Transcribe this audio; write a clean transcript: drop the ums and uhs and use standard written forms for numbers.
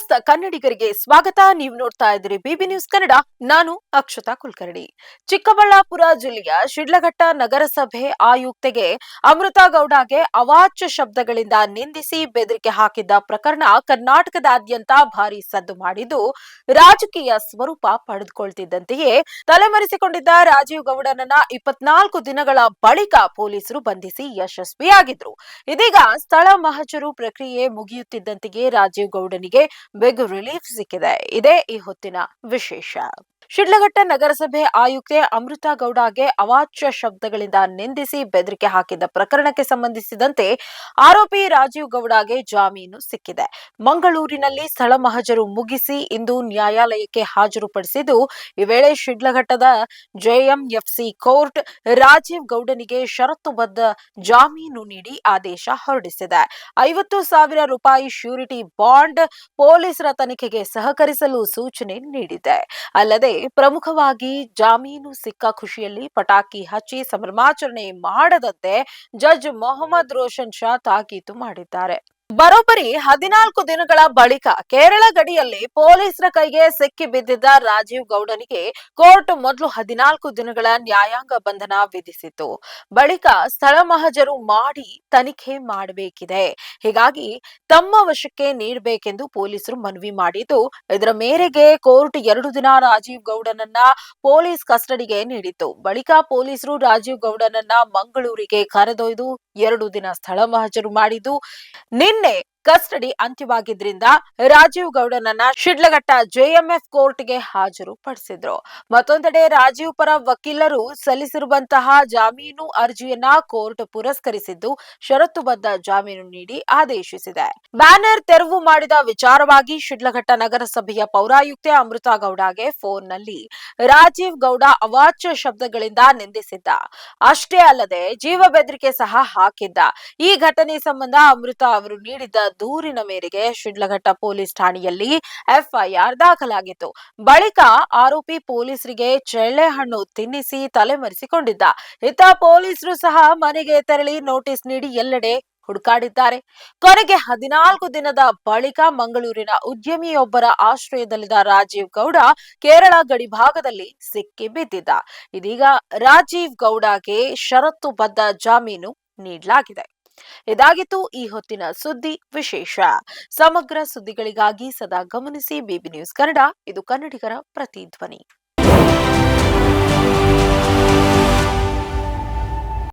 ಸಮಸ್ತ ಕನ್ನಡಿಗರಿಗೆ ಸ್ವಾಗತ. ನೀವು ನೋಡ್ತಾ ಇದ್ದೀರಿ ಬಿಬಿ ನ್ಯೂಸ್ ಕನ್ನಡ. ನಾನು ಅಕ್ಷತಾ ಕುಲಕರ್ಣಿ. ಚಿಕ್ಕಬಳ್ಳಾಪುರ ಜಿಲ್ಲೆಯ ಶಿಡ್ಲಘಟ್ಟ ನಗರಸಭೆ ಆಯುಕ್ತೆಗೆ ಅಮೃತಾ ಗೌಡಗೆ ಅವಾಚ್ಯ ಶಬ್ದಗಳಿಂದ ನಿಂದಿಸಿ ಬೆದರಿಕೆ ಹಾಕಿದ್ದ ಪ್ರಕರಣ ಕರ್ನಾಟಕದಾದ್ಯಂತ ಭಾರಿ ಸದ್ದು ಮಾಡಿದ್ದು ರಾಜಕೀಯ ಸ್ವರೂಪ ಪಡೆದುಕೊಳ್ತಿದ್ದಂತೆಯೇ ತಲೆಮರೆಸಿಕೊಂಡಿದ್ದ ರಾಜೀವ್ ಗೌಡನನ್ನ 24 ದಿನಗಳ ಬಳಿಕ ಪೊಲೀಸರು ಬಂಧಿಸಿ ಯಶಸ್ವಿಯಾಗಿದ್ರು. ಇದೀಗ ಸ್ಥಳ ಮಹಜರು ಪ್ರಕ್ರಿಯೆ ಮುಗಿಯುತ್ತಿದ್ದಂತೆಯೇ ರಾಜೀವ್ ಗೌಡನಿಗೆ ಬಿಗ್ ರಿಲೀಫ್ ಸಿಕ್ಕಿದೆ. ಇದೇ ಈ ಹೊತ್ತಿನ ವಿಶೇಷ. ಶಿಡ್ಲಘಟ್ಟ ನಗರಸಭೆ ಆಯುಕ್ತೆ ಅಮೃತಾ ಗೌಡಗೆ ಅವಾಚ್ಯ ಶಬ್ದಗಳಿಂದ ನಿಂದಿಸಿ ಬೆದರಿಕೆ ಹಾಕಿದ್ದ ಪ್ರಕರಣಕ್ಕೆ ಸಂಬಂಧಿಸಿದಂತೆ ಆರೋಪಿ ರಾಜೀವ್ ಗೌಡಗೆ ಜಾಮೀನು ಸಿಕ್ಕಿದೆ. ಮಂಗಳೂರಿನಲ್ಲಿ ಸ್ಥಳ ಮಹಜರು ಮುಗಿಸಿ ಇಂದು ನ್ಯಾಯಾಲಯಕ್ಕೆ ಹಾಜರುಪಡಿಸಿದ್ದು, ಈ ವೇಳೆ ಶಿಡ್ಲಘಟ್ಟದ ಜೆಎಂಎಫ್ಸಿ ಕೋರ್ಟ್ ರಾಜೀವ್ ಗೌಡನಿಗೆ ಷರತ್ತುಬದ್ಧ ಜಾಮೀನು ನೀಡಿ ಆದೇಶ ಹೊರಡಿಸಿದೆ. 50,000 ರೂಪಾಯಿ ಶ್ಯೂರಿಟಿ ಬಾಂಡ್, ಪೊಲೀಸರ ತನಿಖೆಗೆ ಸಹಕರಿಸಲು ಸೂಚನೆ ನೀಡಿದೆ. ಅಲ್ಲದೆ ಪ್ರಮುಖವಾಗಿ ಜಾಮೀನು ಸಿಕ್ಕ ಖುಷಿಯಲ್ಲಿ ಪಟಾಕಿ ಹಚ್ಚಿ ಸಂಭ್ರಮಾಚರಣೆ ಮಾಡದಂತೆ ಜಡ್ಜ್ ಮೊಹಮ್ಮದ್ ರೋಷನ್ ಶಾ ತಾಕೀತು ಮಾಡಿದ್ದಾರೆ. ಬರೋಬ್ಬರಿ 14 ದಿನಗಳ ಬಳಿಕ ಕೇರಳ ಗಡಿಯಲ್ಲಿ ಪೊಲೀಸರ ಕೈಗೆ ಸಿಕ್ಕಿ ಬಿದ್ದಿದ್ದ ರಾಜೀವ್ ಗೌಡನಿಗೆ ಕೋರ್ಟ್ ಮೊದಲು 14 ದಿನಗಳ ನ್ಯಾಯಾಂಗ ಬಂಧನ ವಿಧಿಸಿತ್ತು. ಬಳಿಕ ಸ್ಥಳ ಮಹಜರು ಮಾಡಿ ತನಿಖೆ ಮಾಡಬೇಕಿದೆ, ಹೀಗಾಗಿ ತಮ್ಮ ವಶಕ್ಕೆ ನೀಡಬೇಕೆಂದು ಪೊಲೀಸರು ಮನವಿ ಮಾಡಿದ್ದು, ಇದರ ಮೇರೆಗೆ ಕೋರ್ಟ್ 2 ದಿನ ರಾಜೀವ್ ಗೌಡನನ್ನ ಪೊಲೀಸ್ ಕಸ್ಟಡಿಗೆ ನೀಡಿತ್ತು. ಬಳಿಕ ಪೊಲೀಸರು ರಾಜೀವ್ ಗೌಡನನ್ನ ಮಂಗಳೂರಿಗೆ ಕರೆದೊಯ್ದು 2 ದಿನ ಸ್ಥಳ ಮಹಜರು ಮಾಡಿದ್ದು, ನಿನ್ನೆ ಕಸ್ಟಡಿ ಅಂತ್ಯವಾಗಿದ್ರಿಂದ ರಾಜೀವ್ ಗೌಡನನ್ನ ಶಿಡ್ಲಘಟ್ಟ ಜೆಎಂಎಫ್ ಕೋರ್ಟ್ಗೆ ಹಾಜರು ಪಡಿಸಿದ್ರು. ಮತ್ತೊಂದೆಡೆ ರಾಜೀವ್ ಪರ ವಕೀಲರು ಸಲ್ಲಿಸಿರುವಂತಹ ಜಾಮೀನು ಅರ್ಜಿಯನ್ನ ಕೋರ್ಟ್ ಪುರಸ್ಕರಿಸಿದ್ದು, ಷರತ್ತುಬದ್ಧ ಜಾಮೀನು ನೀಡಿ ಆದೇಶಿಸಿದೆ. ಬ್ಯಾನರ್ ತೆರವು ಮಾಡಿದ ವಿಚಾರವಾಗಿ ಶಿಡ್ಲಘಟ್ಟ ನಗರಸಭೆಯ ಪೌರಾಯುಕ್ತೆ ಅಮೃತಾ ಗೌಡಗೆ ಫೋನ್ನಲ್ಲಿ ರಾಜೀವ್ ಗೌಡ ಅವಾಚ್ಯ ಶಬ್ದಗಳಿಂದ ನಿಂದಿಸಿದ್ದ. ಅಷ್ಟೇ ಅಲ್ಲದೆ ಜೀವ ಬೆದರಿಕೆ ಸಹ ಹಾಕಿದ್ದ. ಈ ಘಟನೆ ಸಂಬಂಧ ಅಮೃತಾ ಅವರು ನೀಡಿದ್ದ ದೂರಿನ ಮೇರೆಗೆ ಶಿಡ್ಲಘಟ್ಟ ಪೊಲೀಸ್ ಠಾಣೆಯಲ್ಲಿ ಎಫ್ಐಆರ್ ದಾಖಲಾಗಿತ್ತು. ಬಳಿಕ ಆರೋಪಿ ಪೊಲೀಸರಿಗೆ ಚಳ್ಳೆಹಣ್ಣು ತಿನ್ನಿಸಿ ತಲೆಮರೆಸಿಕೊಂಡಿದ್ದ. ಇತ್ತ ಪೊಲೀಸರು ಸಹ ಮನೆಗೆ ತೆರಳಿ ನೋಟಿಸ್ ನೀಡಿ ಎಲ್ಲೆಡೆ ಹುಡುಕಾಡಿದ್ದಾರೆ. ಕೊನೆಗೆ 14 ದಿನದ ಬಳಿಕ ಮಂಗಳೂರಿನ ಉದ್ಯಮಿಯೊಬ್ಬರ ಆಶ್ರಯದಲ್ಲಿದ್ದ ರಾಜೀವ್ ಗೌಡ ಕೇರಳ ಗಡಿ ಭಾಗದಲ್ಲಿ ಸಿಕ್ಕಿ ಬಿದ್ದಿದ್ದ. ಇದೀಗ ರಾಜೀವ್ ಗೌಡಗೆ ಷರತ್ತುಬದ್ಧ ಜಾಮೀನು ನೀಡಲಾಗಿದೆ. ಇದಾಗಿತ್ತು ಈ ಹೊತ್ತಿನ ಸುದ್ದಿ ವಿಶೇಷ. ಸಮಗ್ರ ಸುದ್ದಿಗಳಿಗಾಗಿ ಸದಾ ಗಮನಿಸಿ ಬಿಬಿ ನ್ಯೂಸ್ ಕನ್ನಡ. ಇದು ಕನ್ನಡಿಗರ ಪ್ರತಿಧ್ವನಿ.